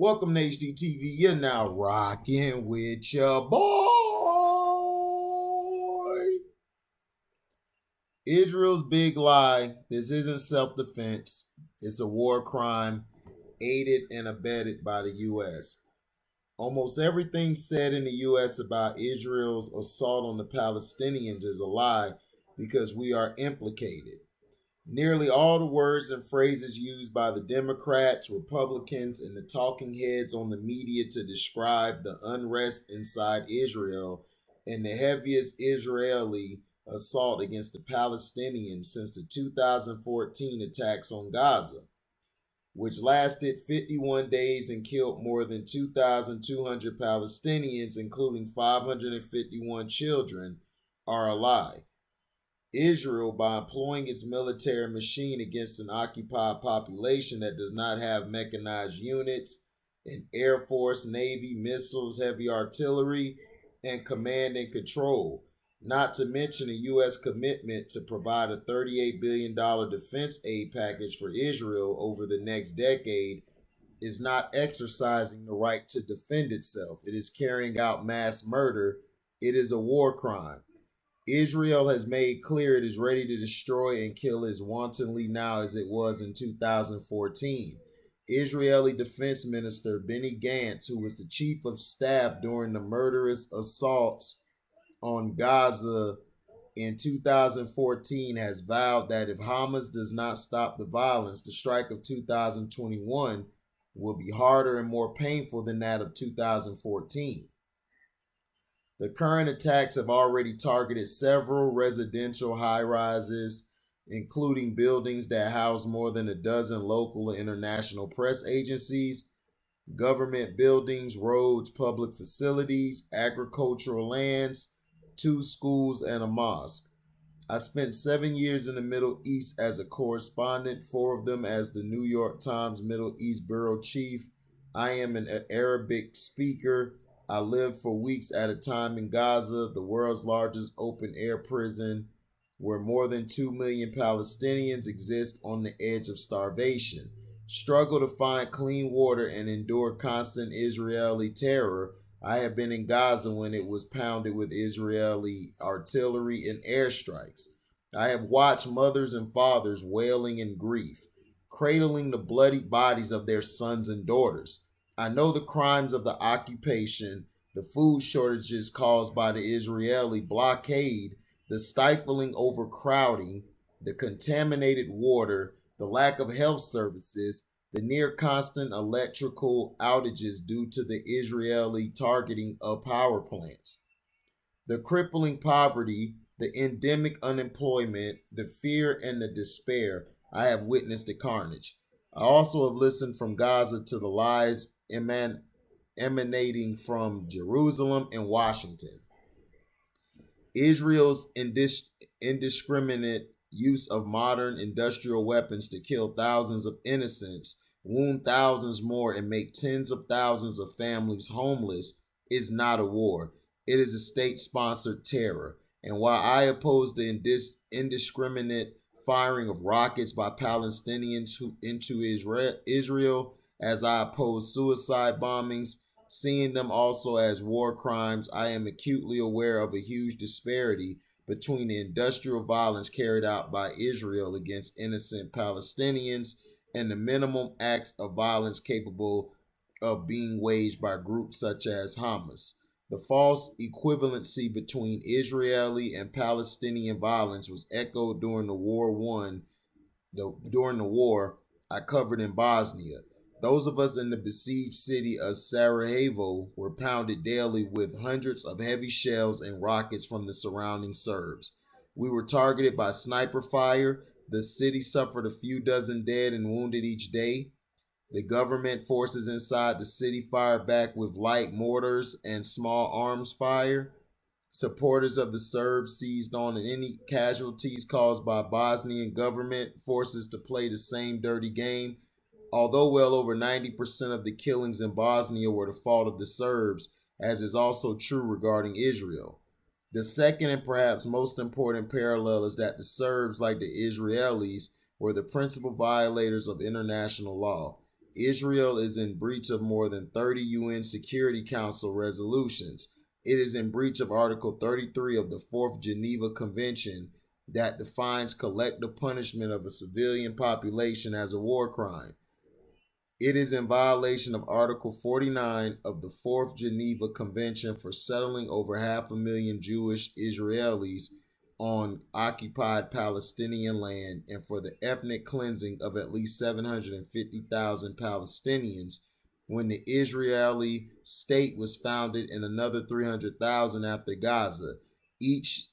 Welcome to HDTV. You're now rocking with your boy. Israel's big lie. This isn't self-defense. It's a war crime aided and abetted by the U.S. Almost everything said in the U.S. about Israel's assault on the Palestinians is a lie because we are implicated. Nearly all the words and phrases used by the Democrats, Republicans, and the talking heads on the media to describe the unrest inside Israel and the heaviest Israeli assault against the Palestinians since the 2014 attacks on Gaza, which lasted 51 days and killed more than 2,200 Palestinians, including 551 children, are a lie. Israel, by employing its military machine against an occupied population that does not have mechanized units, an Air Force, Navy, missiles, heavy artillery, and command and control, not to mention a U.S. commitment to provide a $38 billion defense aid package for Israel over the next decade, is not exercising the right to defend itself. It is carrying out mass murder. It is a war crime. Israel has made clear it is ready to destroy and kill as wantonly now as it was in 2014. Israeli Defense Minister Benny Gantz, who was the chief of staff during the murderous assaults on Gaza in 2014, has vowed that if Hamas does not stop the violence, the strike of 2021 will be harder and more painful than that of 2014. The current attacks have already targeted several residential high-rises, including buildings that house more than a dozen local and international press agencies, government buildings, roads, public facilities, agricultural lands, 2 schools, and a mosque. I spent 7 years in the Middle East as a correspondent, 4 of them as the New York Times Middle East bureau chief. I am an Arabic speaker. I lived for weeks at a time in Gaza, the world's largest open-air prison, where more than 2 million Palestinians exist on the edge of starvation, struggle to find clean water, and endure constant Israeli terror. I have been in Gaza when it was pounded with Israeli artillery and airstrikes. I have watched mothers and fathers wailing in grief, cradling the bloody bodies of their sons and daughters. I know the crimes of the occupation, the food shortages caused by the Israeli blockade, the stifling overcrowding, the contaminated water, the lack of health services, the near constant electrical outages due to the Israeli targeting of power plants, the crippling poverty, the endemic unemployment, the fear, and the despair. I have witnessed the carnage. I also have listened from Gaza to the lies emanating from Jerusalem and Washington. Israel's indiscriminate use of modern industrial weapons to kill thousands of innocents, wound thousands more, and make tens of thousands of families homeless is not a war. It is a state-sponsored terror. And while I oppose the indiscriminate firing of rockets by Palestinians into Israel, as I oppose suicide bombings, seeing them also as war crimes, I am acutely aware of a huge disparity between the industrial violence carried out by Israel against innocent Palestinians and the minimum acts of violence capable of being waged by groups such as Hamas. The false equivalency between Israeli and Palestinian violence was echoed during the war I covered in Bosnia. Those of us in the besieged city of Sarajevo were pounded daily with hundreds of heavy shells and rockets from the surrounding Serbs. We were targeted by sniper fire. The city suffered a few dozen dead and wounded each day. The government forces inside the city fired back with light mortars and small arms fire. Supporters of the Serbs seized on any casualties caused by Bosnian government forces to play the same dirty game. Although well over 90% of the killings in Bosnia were the fault of the Serbs, as is also true regarding Israel. The second and perhaps most important parallel is that the Serbs, like the Israelis, were the principal violators of international law. Israel is in breach of more than 30 UN Security Council resolutions. It is in breach of Article 33 of the Fourth Geneva Convention that defines collective punishment of a civilian population as a war crime. It is in violation of Article 49 of the Fourth Geneva Convention for settling over 500,000 Jewish Israelis on occupied Palestinian land and for the ethnic cleansing of at least 750,000 Palestinians when the Israeli state was founded and another 300,000 after Gaza. East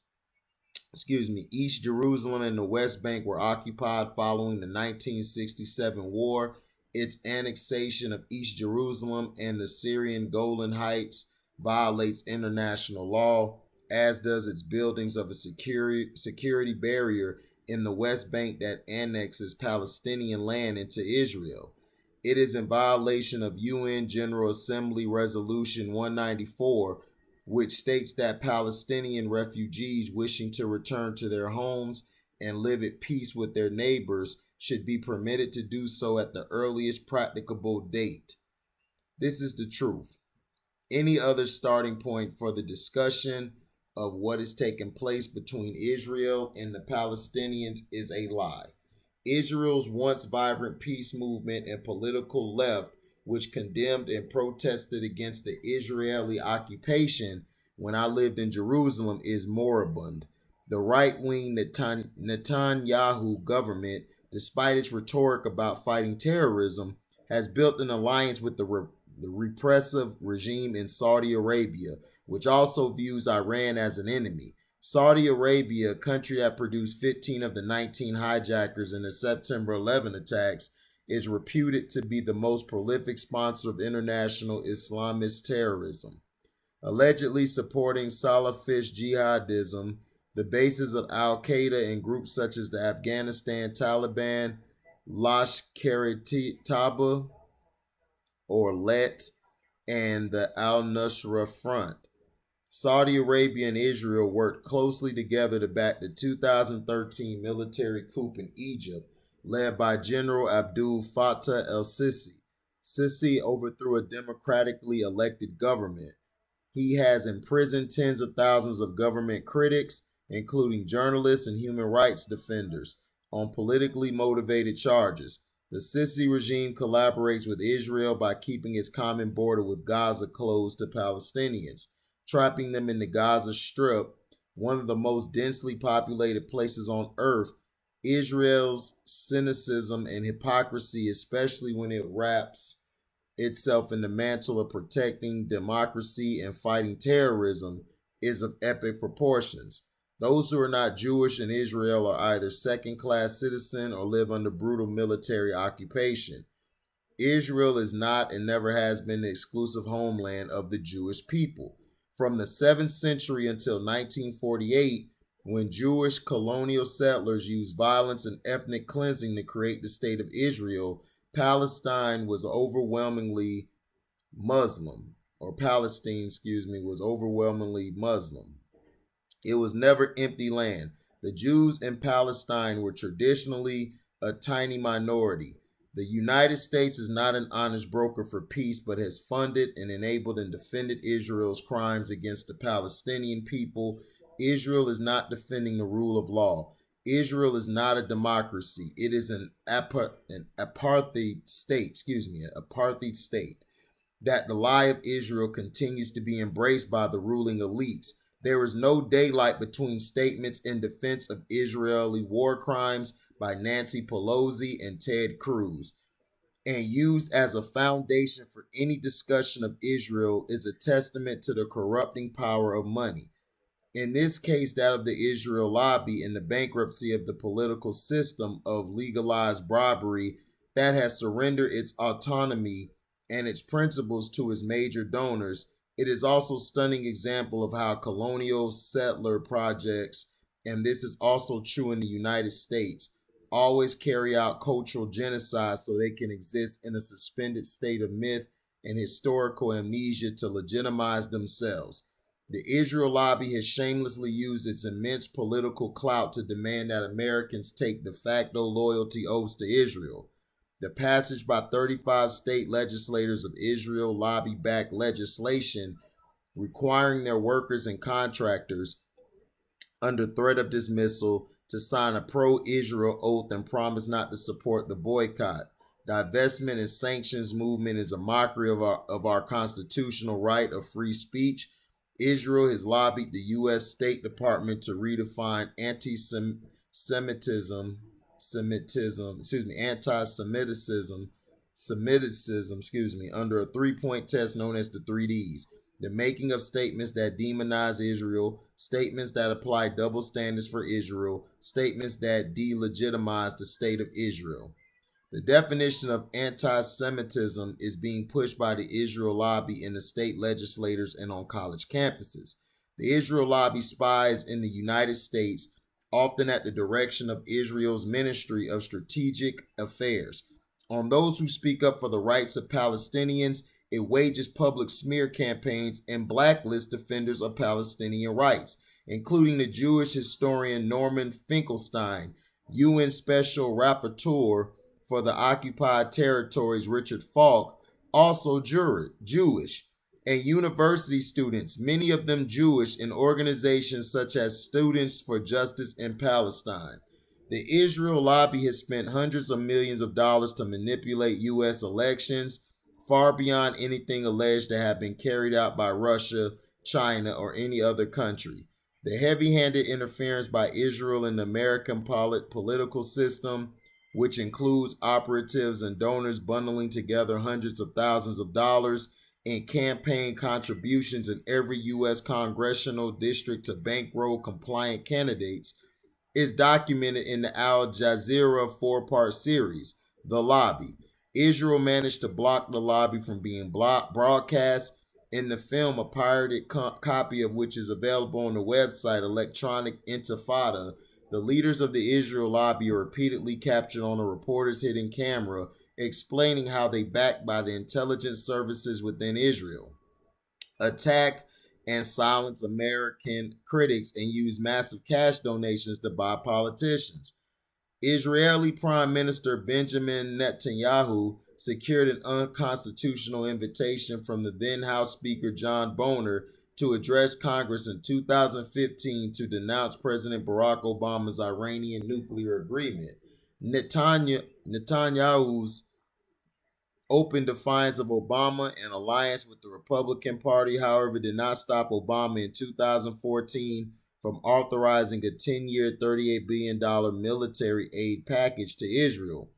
Jerusalem and the West Bank were occupied following the 1967 war. Its annexation of East Jerusalem and the Syrian Golan Heights violates international law, as does its buildings of a security barrier in the West Bank that annexes Palestinian land into Israel. It is in violation of UN General Assembly Resolution 194, which states that Palestinian refugees wishing to return to their homes and live at peace with their neighbors should be permitted to do so at the earliest practicable date. This is the truth. Any other starting point for the discussion of what is taking place between Israel and the Palestinians is a lie. Israel's once vibrant peace movement and political left, which condemned and protested against the Israeli occupation when I lived in Jerusalem, is moribund. The right-wing Netanyahu government, despite its rhetoric about fighting terrorism, has built an alliance with the repressive regime in Saudi Arabia, which also views Iran as an enemy. Saudi Arabia, a country that produced 15 of the 19 hijackers in the September 11 attacks, is reputed to be the most prolific sponsor of international Islamist terrorism. Allegedly supporting Salafist jihadism, the bases of al-Qaeda and groups such as the Afghanistan Taliban, Lashkar-e-Taiba, or LET, and the al-Nusra Front. Saudi Arabia and Israel worked closely together to back the 2013 military coup in Egypt, led by General Abdul Fattah el-Sisi. Sisi overthrew a democratically elected government. He has imprisoned tens of thousands of government critics, including journalists and human rights defenders, on politically motivated charges. The Sisi regime collaborates with Israel by keeping its common border with Gaza closed to Palestinians, trapping them in the Gaza Strip, one of the most densely populated places on earth. Israel's cynicism and hypocrisy, especially when it wraps itself in the mantle of protecting democracy and fighting terrorism, is of epic proportions. Those who are not Jewish in Israel are either second-class citizen or live under brutal military occupation. Israel is not and never has been the exclusive homeland of the Jewish people. From the 7th century until 1948, when Jewish colonial settlers used violence and ethnic cleansing to create the state of Israel, Palestine was overwhelmingly Muslim, was overwhelmingly Muslim. It was never empty land. The Jews in Palestine were traditionally a tiny minority. The United States is not an honest broker for peace, but has funded and enabled and defended Israel's crimes against the Palestinian people. Israel is not defending the rule of law. Israel is not a democracy. It is an apartheid state, That the lie of Israel continues to be embraced by the ruling elites. There is no daylight between statements in defense of Israeli war crimes by Nancy Pelosi and Ted Cruz, and used as a foundation for any discussion of Israel is a testament to the corrupting power of money. In this case, that of the Israel lobby and the bankruptcy of the political system of legalized bribery that has surrendered its autonomy and its principles to its major donors. It is also a stunning example of how colonial settler projects, and this is also true in the United States, always carry out cultural genocide so they can exist in a suspended state of myth and historical amnesia to legitimize themselves. The Israel lobby has shamelessly used its immense political clout to demand that Americans take de facto loyalty oaths to Israel. The passage by 35 state legislators of Israel lobby-backed legislation requiring their workers and contractors under threat of dismissal to sign a pro-Israel oath and promise not to support the boycott, divestment, and sanctions movement is a mockery of our constitutional right of free speech. Israel has lobbied the U.S. State Department to redefine anti-Semitism, under a three-point test known as the 3Ds. The making of statements that demonize Israel, statements that apply double standards for Israel, statements that delegitimize the state of Israel. The definition of anti-Semitism is being pushed by the Israel lobby in the state legislators and on college campuses. The Israel lobby spies in the United States, often at the direction of Israel's Ministry of Strategic Affairs. On those who speak up for the rights of Palestinians, it wages public smear campaigns and blacklists defenders of Palestinian rights, including the Jewish historian Norman Finkelstein, UN Special Rapporteur for the Occupied Territories Richard Falk, also Jewish, and university students, many of them Jewish, in organizations such as Students for Justice in Palestine. The Israel lobby has spent hundreds of millions of dollars to manipulate U.S. elections, far beyond anything alleged to have been carried out by Russia, China, or any other country. The heavy-handed interference by Israel in the American political system, which includes operatives and donors bundling together hundreds of thousands of dollars in campaign contributions in every U.S. congressional district to bankroll compliant candidates, is documented in the Al Jazeera four-part series, The Lobby. Israel managed to block the lobby from being broadcast. In the film, a pirated copy of which is available on the website Electronic Intifada, the leaders of the Israel lobby are repeatedly captured on a reporter's hidden camera, explaining how they, backed by the intelligence services within Israel, attack and silence American critics and use massive cash donations to buy politicians. Israeli Prime Minister Benjamin Netanyahu secured an unconstitutional invitation from the then House Speaker John Boehner to address Congress in 2015 to denounce President Barack Obama's Iranian nuclear agreement. Netanyahu's open defiance of Obama and alliance with the Republican Party, however, did not stop Obama in 2014 from authorizing a 10-year, $38 billion military aid package to Israel.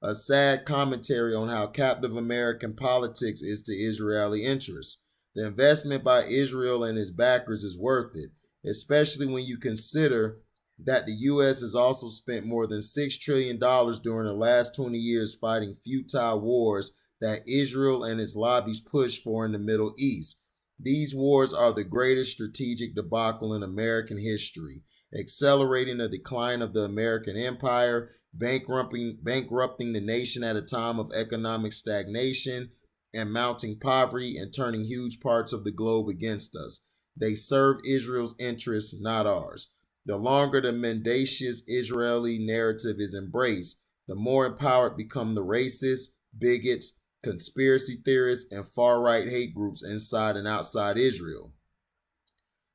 A sad commentary on how captive American politics is to Israeli interests. The investment by Israel and its backers is worth it, especially when you consider that the U.S. has also spent more than $6 trillion during the last 20 years fighting futile wars that Israel and its lobbies push for in the Middle East. These wars are the greatest strategic debacle in American history, accelerating the decline of the American empire, bankrupting the nation at a time of economic stagnation and mounting poverty, and turning huge parts of the globe against us. They serve Israel's interests, not ours. The longer the mendacious Israeli narrative is embraced, the more empowered become the racists, bigots, conspiracy theorists, and far-right hate groups inside and outside Israel.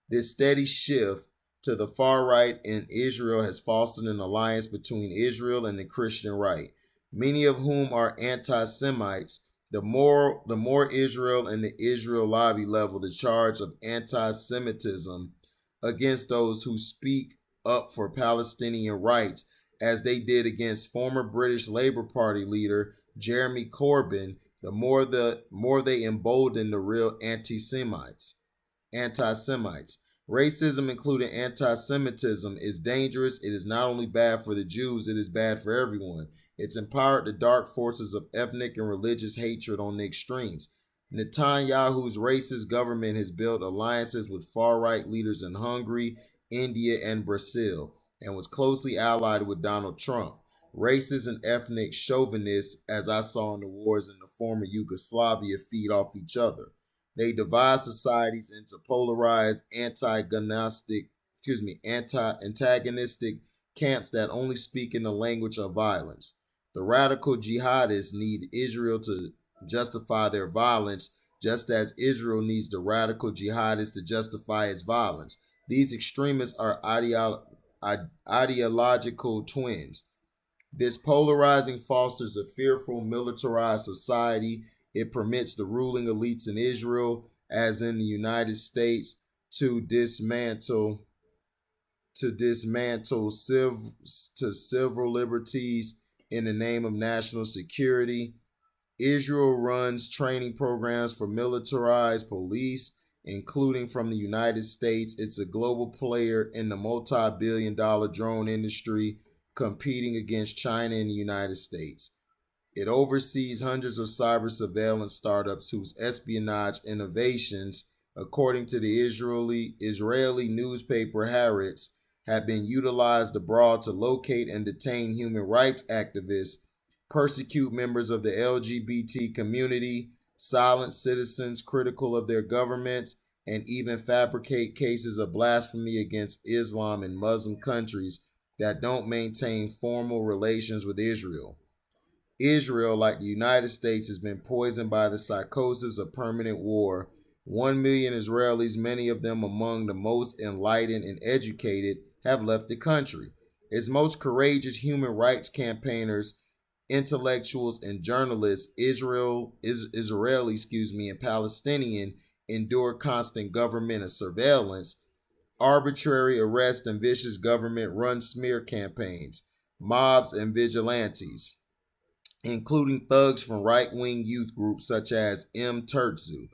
This steady shift to the far right in Israel has fostered an alliance between Israel and the Christian right, many of whom are anti-Semites. The more Israel and the Israel lobby level the charge of anti-Semitism against those who speak up for Palestinian rights, as they did against former British Labour Party leader Jeremy Corbyn, the more they embolden the real anti-Semites. Racism, including anti-Semitism, is dangerous. It is not only bad for the Jews, it is bad for everyone. It's empowered the dark forces of ethnic and religious hatred on the extremes. Netanyahu's racist government has built alliances with far-right leaders in Hungary, India, and Brazil, and was closely allied with Donald Trump. Racist and ethnic chauvinists, as I saw in the wars in the former Yugoslavia, feed off each other. They divide societies into polarized antagonistic camps that only speak in the language of violence. The radical jihadists need Israel to justify their violence, just as Israel needs the radical jihadists to justify its violence. These extremists are ideological twins. This polarizing fosters a fearful, militarized society. It permits the ruling elites in Israel, as in the United States, to dismantle civil liberties in the name of national security. Israel runs training programs for militarized police, including from the United States. It's a global player in the multi-billion-dollar drone industry, competing against China and the United States. It oversees hundreds of cyber surveillance startups whose espionage innovations, according to the Israeli newspaper Haaretz, have been utilized abroad to locate and detain human rights activists, persecute members of the LGBT community, silence citizens critical of their governments, and even fabricate cases of blasphemy against Islam in Muslim countries that don't maintain formal relations with Israel. Israel, like the United States, has been poisoned by the psychosis of permanent war. 1 million Israelis, many of them among the most enlightened and educated, have left the country. Its most courageous human rights campaigners, intellectuals, and journalists, Israeli, and Palestinian, endure constant government surveillance, arbitrary arrest, and vicious government-run smear campaigns, mobs, and vigilantes, including thugs from right-wing youth groups such as Tertzu,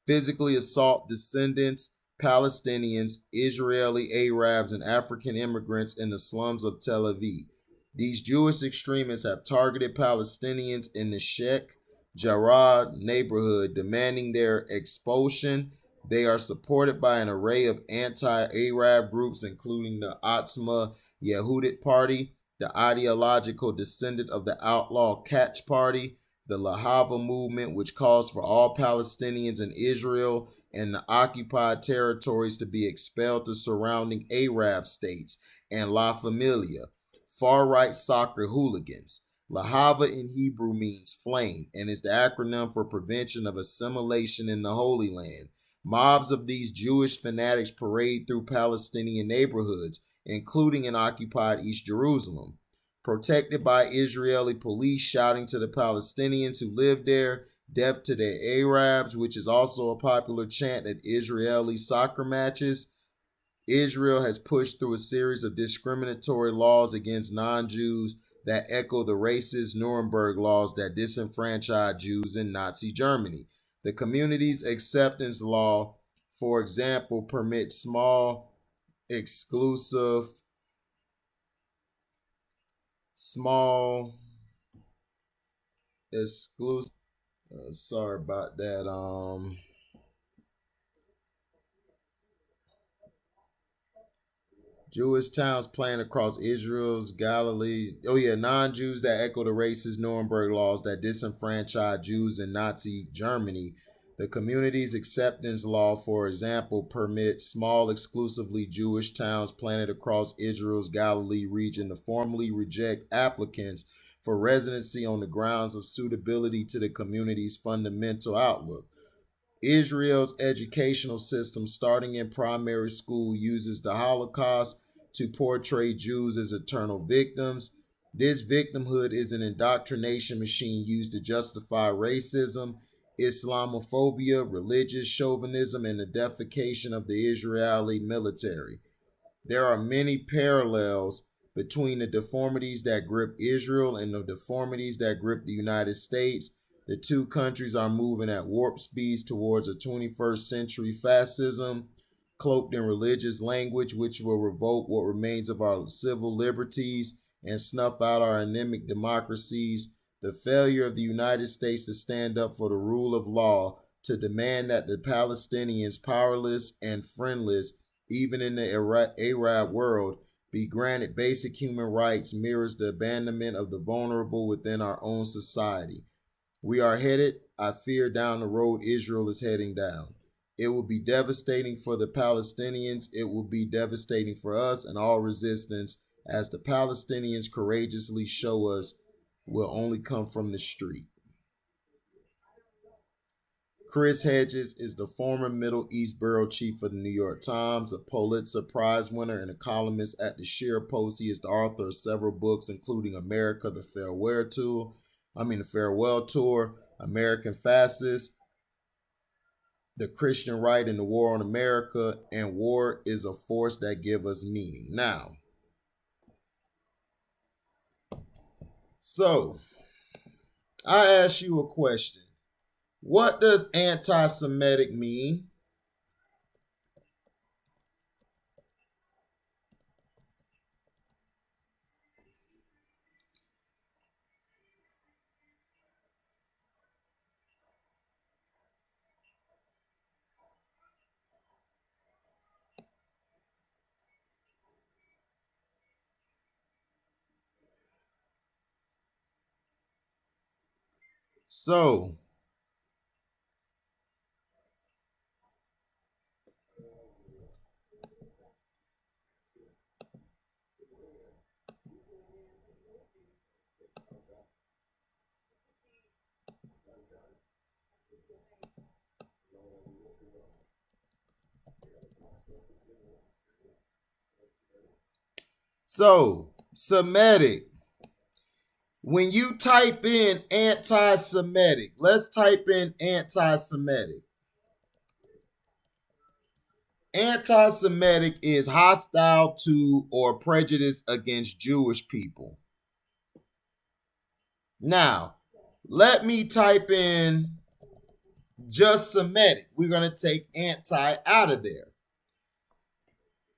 physically assault descendants, Palestinians, Israeli Arabs, and African immigrants in the slums of Tel Aviv. These Jewish extremists have targeted Palestinians in the Sheikh Jarrah neighborhood, demanding their expulsion. They are supported by an array of anti-Arab groups, including the Otzma Yehudit Party, the ideological descendant of the outlaw Catch Party, the Lahava movement, which calls for all Palestinians in Israel and the occupied territories to be expelled to surrounding Arab states, and La Familia, far-right soccer hooligans. Lahava in Hebrew means flame and is the acronym for Prevention of Assimilation in the Holy Land. Mobs of these Jewish fanatics parade through Palestinian neighborhoods, including in occupied East Jerusalem, protected by Israeli police shouting to the Palestinians who live there, "Death to the Arabs," which is also a popular chant at Israeli soccer matches. Israel has pushed through a series of discriminatory laws against non-Jews that echo the racist Nuremberg laws that disenfranchised Jews in Nazi Germany. The Community's Acceptance Law, for example, permits small exclusive sorry about that. Jewish towns planned across Israel's Galilee. Oh yeah, non-Jews that echo the racist Nuremberg laws that disenfranchised Jews in Nazi Germany. The Community's Acceptance Law, for example, permits small exclusively Jewish towns planted across Israel's Galilee region to formally reject applicants for residency on the grounds of suitability to the community's fundamental outlook. Israel's educational system, starting in primary school, uses the Holocaust to portray Jews as eternal victims. This victimhood is an indoctrination machine used to justify racism, Islamophobia, religious chauvinism, and the deification of the Israeli military. There are many parallels between the deformities that grip Israel and the deformities that grip the United States. The two countries are moving at warp speeds towards a 21st century fascism, cloaked in religious language, which will revoke what remains of our civil liberties and snuff out our anemic democracies. The failure of the United States to stand up for the rule of law, to demand that the Palestinians, powerless and friendless, even in the Arab world, be granted basic human rights, mirrors the abandonment of the vulnerable within our own society. We are headed, I fear, down the road Israel is heading down. It will be devastating for the Palestinians. It will be devastating for us and all resistance as the Palestinians courageously show us will only come from the street. Chris Hedges is the former Middle East bureau chief for the New York Times, a Pulitzer Prize winner and a columnist at the Sheer Post. He is the author of several books, including America, the Farewell Tour, American Fascists, The Christian Right and the War on America, and War is a Force That Gives Us Meaning. Now, so I ask you a question. What does anti-Semitic mean? So, Semetic. When you type in anti-Semitic, let's type in anti-Semitic. Anti-Semitic is hostile to or prejudice against Jewish people. Now, let me type in just Semitic. We're going to take anti out of there.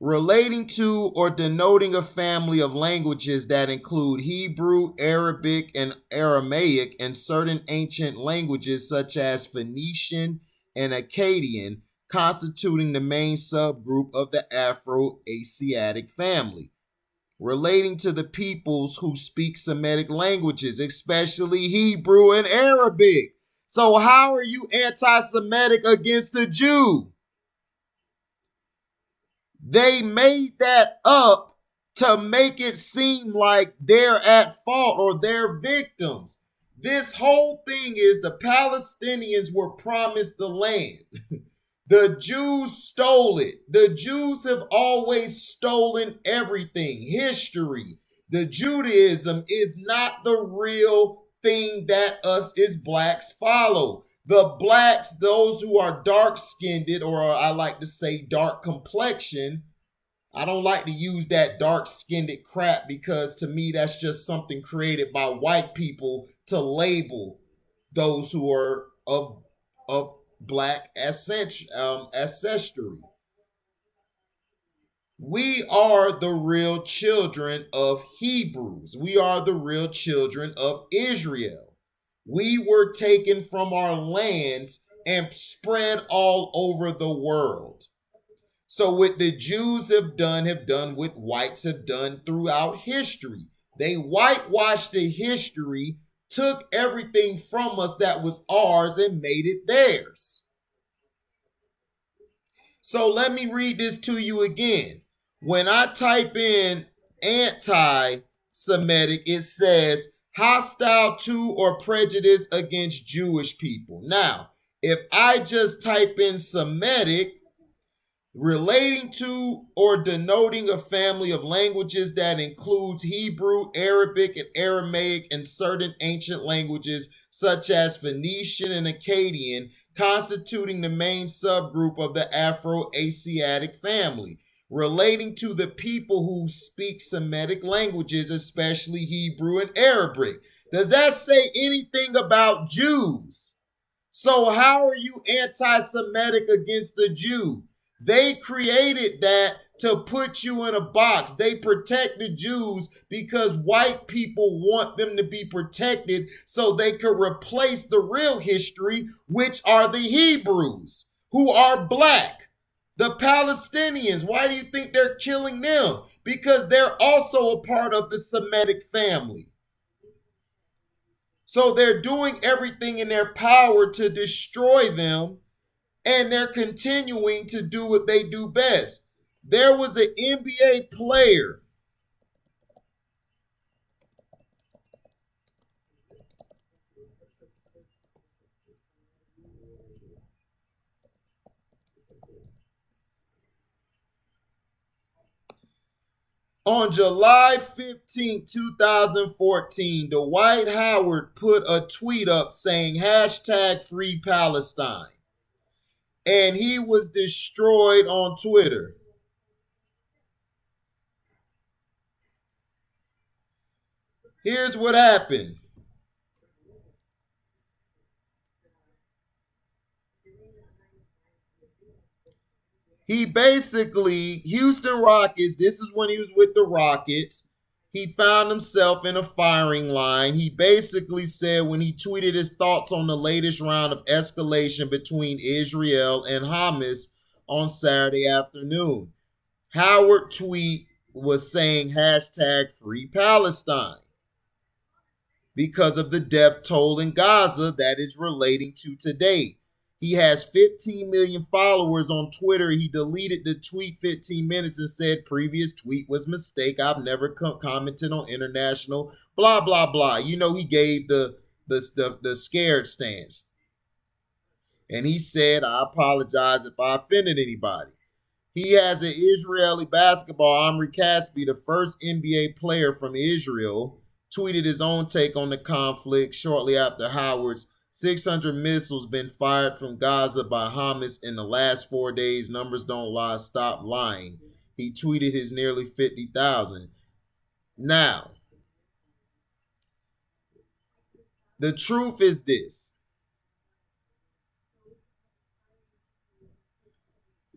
Relating to or denoting a family of languages that include Hebrew, Arabic, and Aramaic, and certain ancient languages such as Phoenician and Akkadian, constituting the main subgroup of the Afro-Asiatic family. Relating to the peoples who speak Semitic languages, especially Hebrew and Arabic. So how are you anti-Semitic against the Jew? They made that up to make it seem like they're at fault or they're victims. This whole thing is the Palestinians were promised the land. The Jews stole it. The Jews have always stolen everything. History. The Judaism is not the real thing that us as blacks follow. The blacks, those who are dark-skinned, or I like to say dark complexion, I don't like to use that dark-skinned crap because to me that's just something created by white people to label those who are of black ancestry. We are the real children of Hebrews. We are the real children of Israel. We were taken from our lands and spread all over the world. So what the Jews have done what whites have done throughout history. They whitewashed the history, took everything from us that was ours and made it theirs. So let me read this to you again. When I type in anti-Semitic, it says hostile to or prejudice against Jewish people. Now, if I just type in Semitic, relating to or denoting a family of languages that includes Hebrew, Arabic, and Aramaic, and certain ancient languages such as Phoenician and Akkadian, constituting the main subgroup of the Afro-Asiatic family. Relating to the people who speak Semitic languages, especially Hebrew and Arabic. Does that say anything about Jews? So how are you anti-Semitic against the Jew? They created that to put you in a box. They protect the Jews because white people want them to be protected so they could replace the real history, which are the Hebrews, who are black. The Palestinians, why do you think they're killing them? Because they're also a part of the Semitic family. So they're doing everything in their power to destroy them. And they're continuing to do what they do best. There was an NBA player On July 15, 2014, Dwight Howard put a tweet up saying hashtag free Palestine. And he was destroyed on Twitter. Here's what happened. He basically, Houston Rockets, this is when he was with the Rockets, he found himself in a firing line. He basically said when he tweeted his thoughts on the latest round of escalation between Israel and Hamas on Saturday afternoon. Howard tweet was saying hashtag free Palestine because of the death toll in Gaza that is relating to today. He has 15 million followers on Twitter. He deleted the tweet 15 minutes and said previous tweet was mistake. I've never commented on international blah blah blah. You know, he gave the scared stance. And he said, I apologize if I offended anybody. He has an Israeli basketball, Omri Caspi, the first NBA player from Israel, tweeted his own take on the conflict shortly after Howard's 600 missiles been fired from Gaza by Hamas in the last 4 days. Numbers don't lie. Stop lying. He tweeted his nearly 50,000. Now, the truth is this.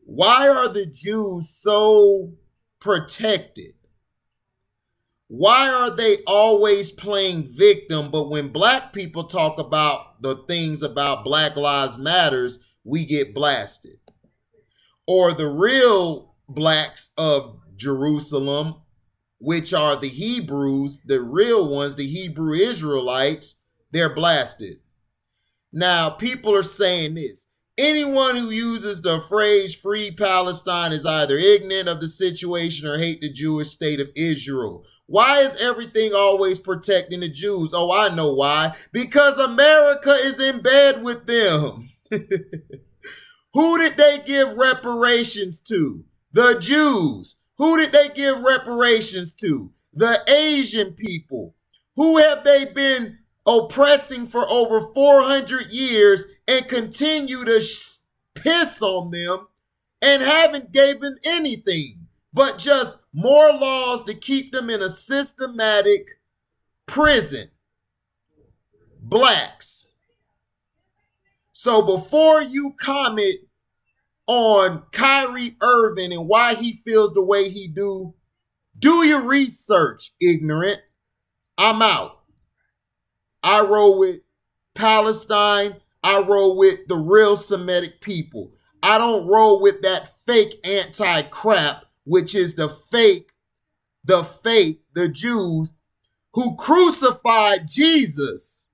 Why are the Jews so protected? Why are they always playing victim, but when black people talk about the things about Black Lives Matters, we get blasted? Or the real blacks of Jerusalem, which are the Hebrews, the real ones, the Hebrew Israelites, they're blasted. Now, people are saying this. Anyone who uses the phrase free Palestine is either ignorant of the situation or hate the Jewish state of Israel. Why is everything always protecting the Jews? Oh, I know why. Because America is in bed with them. Who did they give reparations to? The Jews. Who did they give reparations to? The Asian people. Who have they been oppressing for over 400 years and continue to piss on them and haven't given anything but just more laws to keep them in a systematic prison? Blacks. So before you comment on Kyrie Irving and why he feels the way he do your research, ignorant. I'm out. I roll with Palestine. I roll with the real Semetic people. I don't roll with that fake anti-crap, which is the Jews who crucified Jesus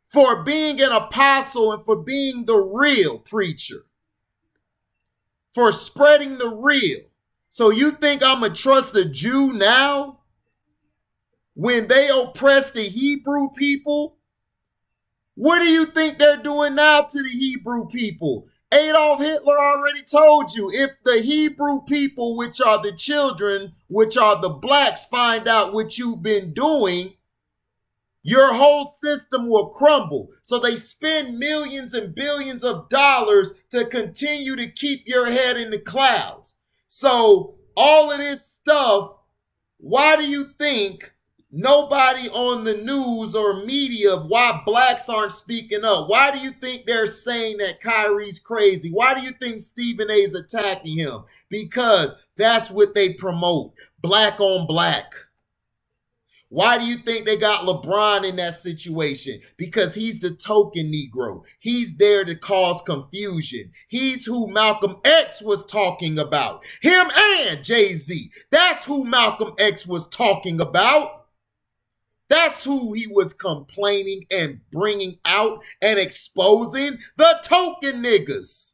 for being an apostle and for being the real preacher, for spreading the real. So you think I'm going to trust a Jew now when they oppress the Hebrew people? What do you think they're doing now to the Hebrew people? Adolf Hitler already told you, if the Hebrew people, which are the children, which are the blacks, find out what you've been doing, your whole system will crumble. So they spend millions and billions of dollars to continue to keep your head in the clouds. So all of this stuff, why do you think nobody on the news or media, why blacks aren't speaking up? Why do you think they're saying that Kyrie's crazy? Why do you think Stephen A's attacking him? Because that's what they promote, black on black. Why do you think they got LeBron in that situation? Because he's the token Negro. He's there to cause confusion. He's who Malcolm X was talking about. Him and Jay-Z. That's who Malcolm X was talking about. That's who he was complaining and bringing out and exposing, the token niggas.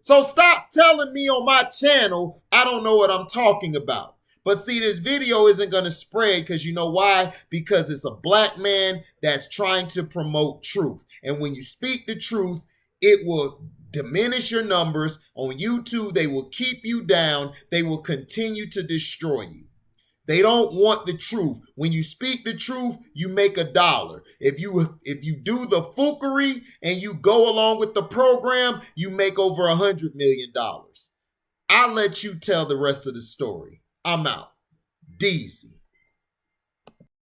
So stop telling me on my channel I don't know what I'm talking about. But see, this video isn't going to spread because you know why? Because it's a black man that's trying to promote truth. And when you speak the truth, it will diminish your numbers. On YouTube, they will keep you down. They will continue to destroy you. They don't want the truth. When you speak the truth, you make $1. If you do the foolery and you go along with the program, you make over $100 million. I'll let you tell the rest of the story. I'm out. Deezy.